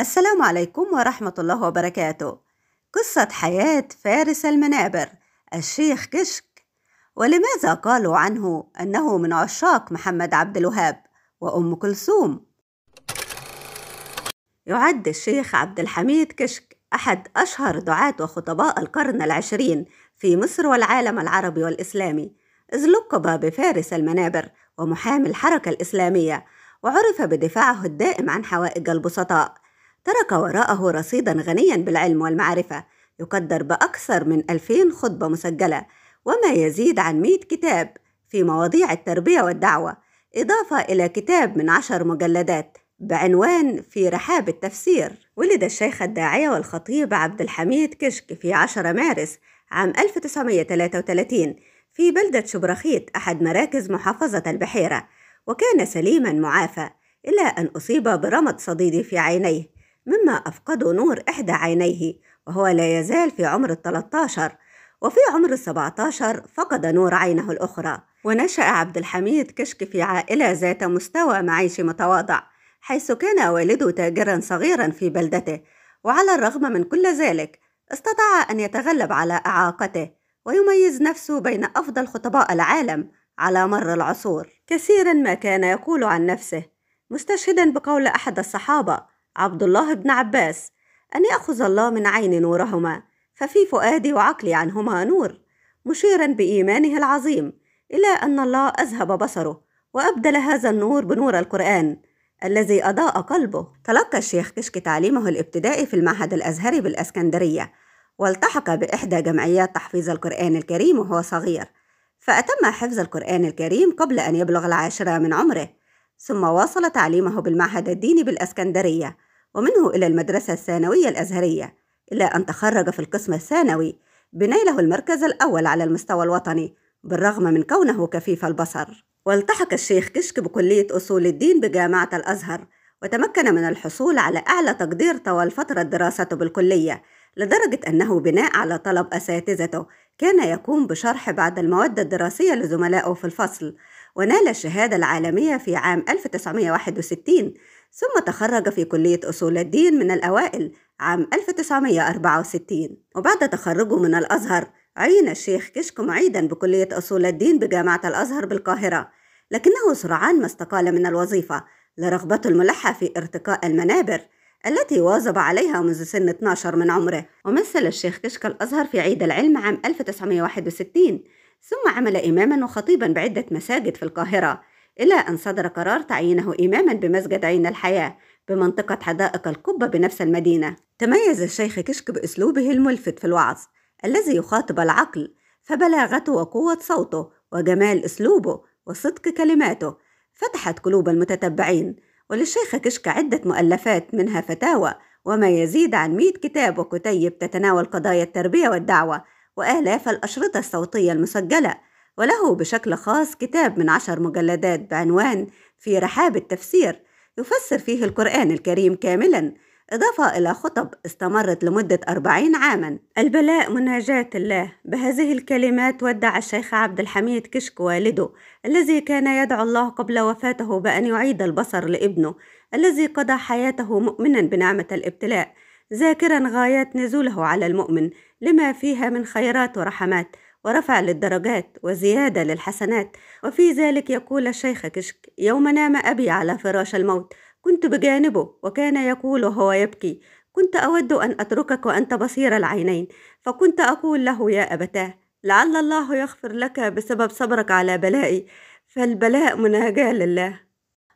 السلام عليكم ورحمة الله وبركاته. قصة حياة فارس المنابر الشيخ كشك. ولماذا قالوا عنه أنه من عشاق محمد عبد الوهاب وأم كلثوم؟ يعد الشيخ عبد الحميد كشك أحد أشهر دعاة وخطباء القرن العشرين في مصر والعالم العربي والإسلامي، إذ لقب بفارس المنابر ومحامي الحركة الإسلامية، وعرف بدفاعه الدائم عن حوائج البسطاء. ترك وراءه رصيداً غنياً بالعلم والمعرفة، يقدر بأكثر من 2000 خطبة مسجلة، وما يزيد عن 100 كتاب في مواضيع التربية والدعوة، إضافة إلى كتاب من 10 مجلدات بعنوان في رحاب التفسير. ولد الشيخ الداعية والخطيب عبد الحميد كشك في 10 مارس عام 1933 في بلدة شبرخيت، أحد مراكز محافظة البحيرة، وكان سليماً معافى إلى أن أصيب برمد صديدي في عينيه، مما أفقده نور إحدى عينيه، وهو لا يزال في عمر 13، وفي عمر 17 فقد نور عينه الأخرى. ونشأ عبد الحميد كشك في عائلة ذات مستوى معيشي متواضع، حيث كان والده تاجراً صغيراً في بلدته، وعلى الرغم من كل ذلك استطاع أن يتغلب على إعاقته ويميز نفسه بين أفضل خطباء العالم على مر العصور. كثيراً ما كان يقول عن نفسه، مستشهداً بقول أحد الصحابة عبد الله بن عباس: أن يأخذ الله من عين نورهما ففي فؤادي وعقلي عنهما نور، مشيراً بإيمانه العظيم إلى أن الله أذهب بصره وأبدل هذا النور بنور القرآن الذي أضاء قلبه. تلقى الشيخ كشك تعليمه الابتدائي في المعهد الأزهري بالإسكندرية، والتحق بإحدى جمعيات تحفيظ القرآن الكريم وهو صغير، فأتم حفظ القرآن الكريم قبل أن يبلغ 10 من عمره، ثم واصل تعليمه بالمعهد الديني بالإسكندرية، ومنه إلى المدرسة الثانوية الأزهرية، إلى أن تخرج في القسم الثانوي بنيله المركز الأول على المستوى الوطني بالرغم من كونه كفيف البصر. والتحق الشيخ كشك بكلية أصول الدين بجامعة الأزهر، وتمكن من الحصول على أعلى تقدير طوال فترة دراسته بالكلية، لدرجة أنه بناء على طلب أساتذته كان يقوم بشرح بعض المواد الدراسية لزملائه في الفصل، ونال الشهادة العالمية في عام 1961، ثم تخرج في كلية أصول الدين من الأوائل عام 1964. وبعد تخرجه من الأزهر عين الشيخ كشك معيداً بكلية أصول الدين بجامعة الأزهر بالقاهرة، لكنه سرعان ما استقال من الوظيفة لرغبته الملحة في ارتقاء المنابر التي واظب عليها منذ سن 12 من عمره. ومثل الشيخ كشك الأزهر في عيد العلم عام 1961، ثم عمل إماماً وخطيباً بعدة مساجد في القاهرة، إلى أن صدر قرار تعيينه إماماً بمسجد عين الحياة بمنطقة حدائق القبة بنفس المدينة. تميز الشيخ كشك بأسلوبه الملفت في الوعظ الذي يخاطب العقل، فبلاغته وقوة صوته وجمال أسلوبه وصدق كلماته فتحت قلوب المتتبعين. وللشيخ كشك عدة مؤلفات، منها فتاوى وما يزيد عن 100 كتاب وكتيب تتناول قضايا التربية والدعوة، وآلاف الأشرطة الصوتية المسجلة، وله بشكل خاص كتاب من 10 مجلدات بعنوان في رحاب التفسير يفسر فيه القرآن الكريم كاملاً، إضافة إلى خطب استمرت لمدة 40 عاماً. البلاء مناجاة الله. بهذه الكلمات ودع الشيخ عبد الحميد كشك والده الذي كان يدعو الله قبل وفاته بأن يعيد البصر لابنه الذي قضى حياته مؤمناً بنعمة الابتلاء، ذاكراً غايات نزوله على المؤمن لما فيها من خيرات ورحمات ورفع للدرجات وزيادة للحسنات. وفي ذلك يقول الشيخ كشك: يوم نام أبي على فراش الموت كنت بجانبه وكان يقول وهو يبكي: كنت أود أن أتركك وأنت بصير العينين، فكنت أقول له: يا أبتاه، لعل الله يغفر لك بسبب صبرك على بلائي، فالبلاء مناجاة لله.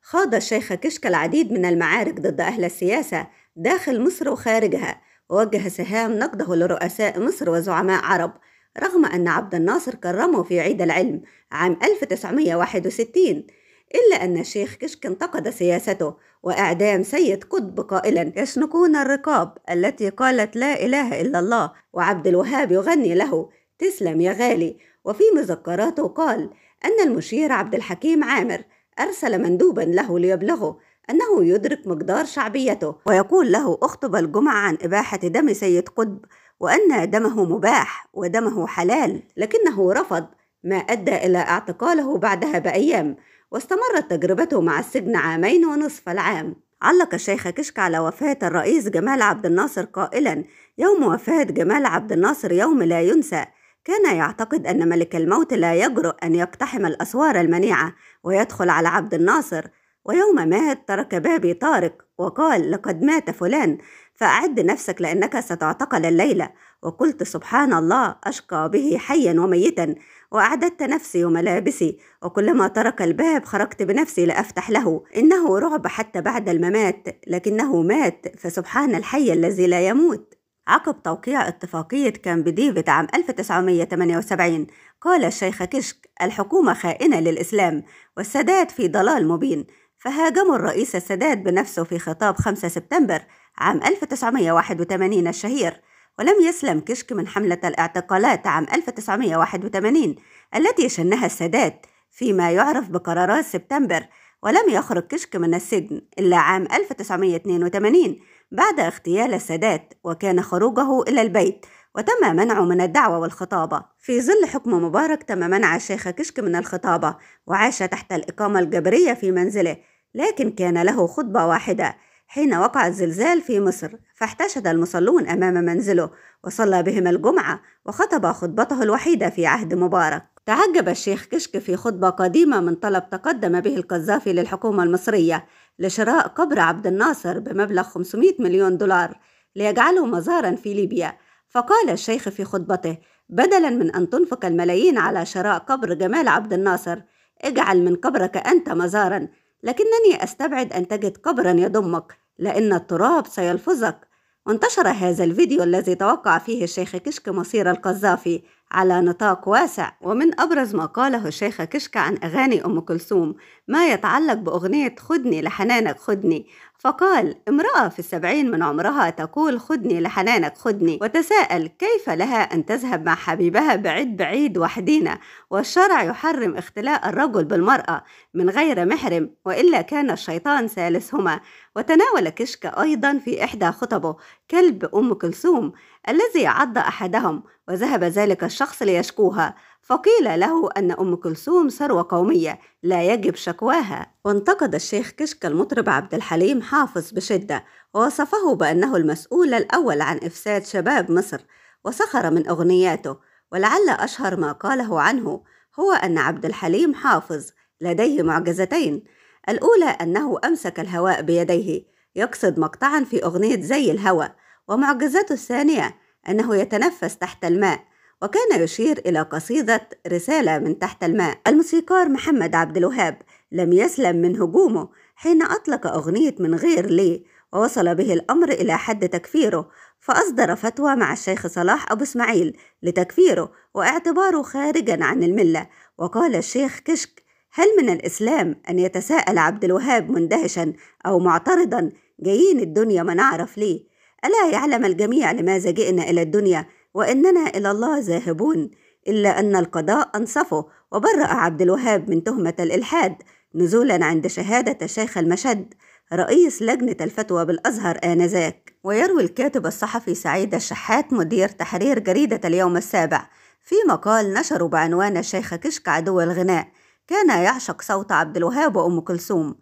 خاض الشيخ كشك العديد من المعارك ضد أهل السياسة داخل مصر وخارجها، ووجه سهام نقده لرؤساء مصر وزعماء عرب، رغم أن عبد الناصر كرمه في عيد العلم عام 1961، إلا أن الشيخ كشك انتقد سياسته وإعدام سيد قطب قائلاً: يشنقون الرقاب التي قالت لا إله إلا الله، وعبد الوهاب يغني له تسلم يا غالي. وفي مذكراته قال أن المشير عبد الحكيم عامر أرسل مندوباً له ليبلغه أنه يدرك مقدار شعبيته، ويقول له: اخطب الجمعة عن إباحة دم سيد قطب، وأن دمه مباح ودمه حلال، لكنه رفض، ما أدى إلى اعتقاله بعدها بأيام، واستمرت تجربته مع السجن 2.5 عام. علق الشيخ كشك على وفاة الرئيس جمال عبد الناصر قائلا: يوم وفاة جمال عبد الناصر يوم لا ينسى. كان يعتقد أن ملك الموت لا يجرؤ أن يقتحم الأسوار المنيعة ويدخل على عبد الناصر. ويوم مات ترك بابي طارق وقال: لقد مات فلان، فأعد نفسك لأنك ستعتقل الليلة. وقلت: سبحان الله، أشقى به حيا وميتا. وأعددت نفسي وملابسي، وكلما ترك الباب خرجت بنفسي لأفتح له. إنه رعب حتى بعد الممات، لكنه مات، فسبحان الحي الذي لا يموت. عقب توقيع اتفاقية كامب ديفيد عام 1978 قال الشيخ كشك: الحكومة خائنة للإسلام والسادات في ضلال مبين. فهاجموا الرئيس السادات بنفسه في خطاب 5 سبتمبر عام 1981 الشهير. ولم يسلم كشك من حملة الاعتقالات عام 1981 التي شنها السادات فيما يعرف بقرارات سبتمبر. ولم يخرج كشك من السجن إلا عام 1982 بعد اغتيال السادات، وكان خروجه إلى البيت وتم منعه من الدعوة والخطابة. في ظل حكم مبارك تم منع الشيخ كشك من الخطابة، وعاش تحت الإقامة الجبرية في منزله، لكن كان له خطبة واحدة حين وقع الزلزال في مصر، فاحتشد المصلون أمام منزله وصلى بهم الجمعة وخطب خطبته الوحيدة في عهد مبارك. تعجب الشيخ كشك في خطبة قديمة من طلب تقدم به القذافي للحكومة المصرية لشراء قبر عبد الناصر بمبلغ 500 مليون دولار ليجعله مزارا في ليبيا. فقال الشيخ في خطبته: بدلا من أن تنفق الملايين على شراء قبر جمال عبد الناصر، اجعل من قبرك أنت مزارا، لكنني أستبعد أن تجد قبرا يضمك، لأن التراب سيلفظك. وانتشر هذا الفيديو الذي توقع فيه الشيخ كشك مصير القذافي على نطاق واسع. ومن أبرز ما قاله الشيخ كشك عن أغاني أم كلثوم ما يتعلق بأغنية خدني لحنانك خدني، فقال: امرأة في 70 من عمرها تقول خدني لحنانك خدني، وتساءل كيف لها أن تذهب مع حبيبها بعيد بعيد وحدينا، والشرع يحرم اختلاء الرجل بالمرأة من غير محرم، وإلا كان الشيطان ثالثهما. وتناول كشك أيضا في إحدى خطبه كلب أم كلثوم الذي عض أحدهم، وذهب ذلك الشخص ليشكوها، فقيل له أن أم كلثوم ثروة قومية لا يجب شكواها. وانتقد الشيخ كشك المطرب عبد الحليم حافظ بشدة، ووصفه بأنه المسؤول الأول عن إفساد شباب مصر، وسخر من أغنياته. ولعل أشهر ما قاله عنه هو أن عبد الحليم حافظ لديه معجزتين: الأولى أنه أمسك الهواء بيديه، يقصد مقطعا في أغنية زي الهوى. ومعجزته الثانية أنه يتنفس تحت الماء، وكان يشير إلى قصيدة رسالة من تحت الماء. الموسيقار محمد عبد الوهاب لم يسلم من هجومه حين أطلق أغنية من غير ليه، ووصل به الأمر إلى حد تكفيره، فأصدر فتوى مع الشيخ صلاح أبو إسماعيل لتكفيره واعتباره خارجا عن الملة. وقال الشيخ كشك: هل من الإسلام أن يتساءل عبد الوهاب مندهشا أو معترضا: جايين الدنيا ما نعرف ليه؟ ألا يعلم الجميع لماذا جئنا إلى الدنيا وإننا إلى الله ذاهبون؟ إلا أن القضاء أنصفه وبرأ عبد الوهاب من تهمة الإلحاد نزولا عند شهادة الشيخ المشد رئيس لجنة الفتوى بالأزهر آنذاك. ويروي الكاتب الصحفي سعيد الشحات مدير تحرير جريدة اليوم السابع في مقال نشره بعنوان الشيخ كشك عدو الغناء: كان يعشق صوت عبد الوهاب وأم كلثوم،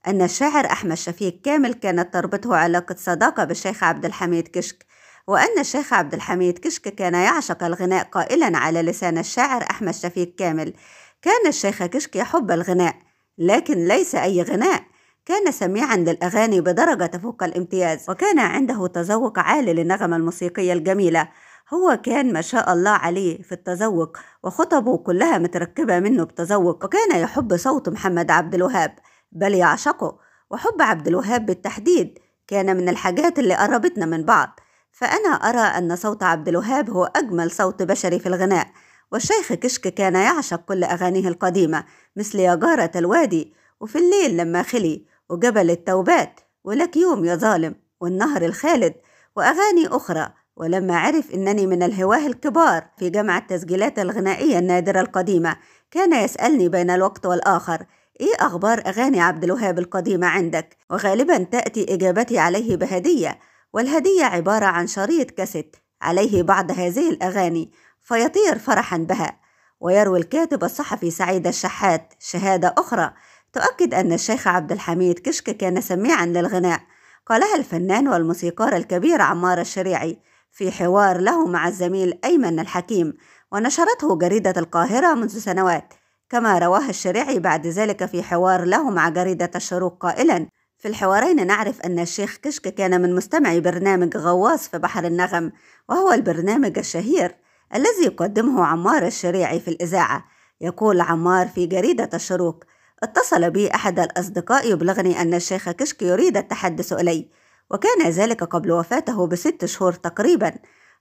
أن الشاعر أحمد شفيق كامل كانت تربطه علاقة صداقة بالشيخ عبد الحميد كشك، وأن الشيخ عبد الحميد كشك كان يعشق الغناء قائلا على لسان الشاعر أحمد شفيق كامل: كان الشيخ كشك يحب الغناء، لكن ليس أي غناء، كان سميعا للأغاني بدرجة تفوق الامتياز، وكان عنده تذوق عالي للنغمة الموسيقية الجميلة. هو كان ما شاء الله عليه في التذوق، وخطبه كلها متركبة منه بتذوق، وكان يحب صوت محمد عبد الوهاب بل يعشقه. وحب عبد الوهاب بالتحديد كان من الحاجات اللي قربتنا من بعض، فأنا أرى أن صوت عبد الوهاب هو أجمل صوت بشري في الغناء. والشيخ كشك كان يعشق كل أغانيه القديمة مثل يا جارة الوادي، وفي الليل لما خلي، وجبل التوبات، ولك يوم يا ظالم، والنهر الخالد، وأغاني أخرى. ولما عرف أنني من الهواه الكبار في جمع التسجيلات الغنائية النادرة القديمة، كان يسألني بين الوقت والآخر: إيه أخبار أغاني عبد الوهاب القديمة عندك؟ وغالبا تأتي إجابتي عليه بهدية، والهدية عبارة عن شريط كاسيت عليه بعض هذه الأغاني، فيطير فرحا بها. ويروي الكاتب الصحفي سعيد الشحات شهادة أخرى تؤكد أن الشيخ عبد الحميد كشك كان سميعا للغناء، قالها الفنان والموسيقار الكبير عمار الشريعي في حوار له مع الزميل أيمن الحكيم، ونشرته جريدة القاهرة منذ سنوات. كما رواه الشريعي بعد ذلك في حوار له مع جريدة الشروق قائلا: في الحوارين نعرف أن الشيخ كشك كان من مستمعي برنامج غواص في بحر النغم، وهو البرنامج الشهير الذي يقدمه عمار الشريعي في الإذاعة. يقول عمار في جريدة الشروق: اتصل بي أحد الأصدقاء يبلغني أن الشيخ كشك يريد التحدث إلي، وكان ذلك قبل وفاته ب6 شهور تقريبا.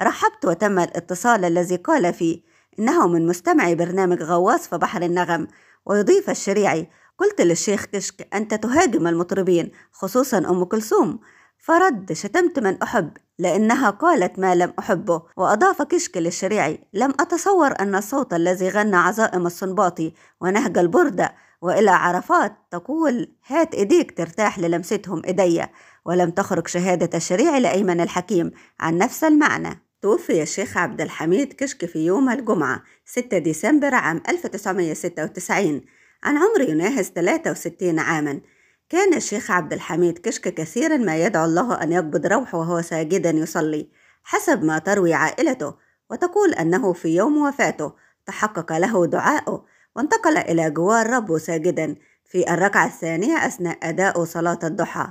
رحبت وتم الاتصال الذي قال فيه إنه من مستمعي برنامج غواص في بحر النغم. ويضيف الشريعي: قلت للشيخ كشك: أنت تهاجم المطربين خصوصا أم كلثوم. فرد: شتمت من أحب لأنها قالت ما لم أحبه. وأضاف كشك للشريعي: لم أتصور أن الصوت الذي غنى عزائم السنباطي ونهج البردة وإلى عرفات تقول هات إيديك ترتاح للمستهم إيديا. ولم تخرج شهادة الشريعي لأيمن الحكيم عن نفس المعنى. توفي الشيخ عبد الحميد كشك في يوم الجمعة 6 ديسمبر عام 1996 عن عمر يناهز 63 عاما. كان الشيخ عبد الحميد كشك كثيرا ما يدعو الله أن يقبض روحه وهو ساجدا يصلي حسب ما تروي عائلته، وتقول أنه في يوم وفاته تحقق له دعاؤه وانتقل إلى جوار ربه ساجدا في الركعة الثانية أثناء أداء صلاة الضحى.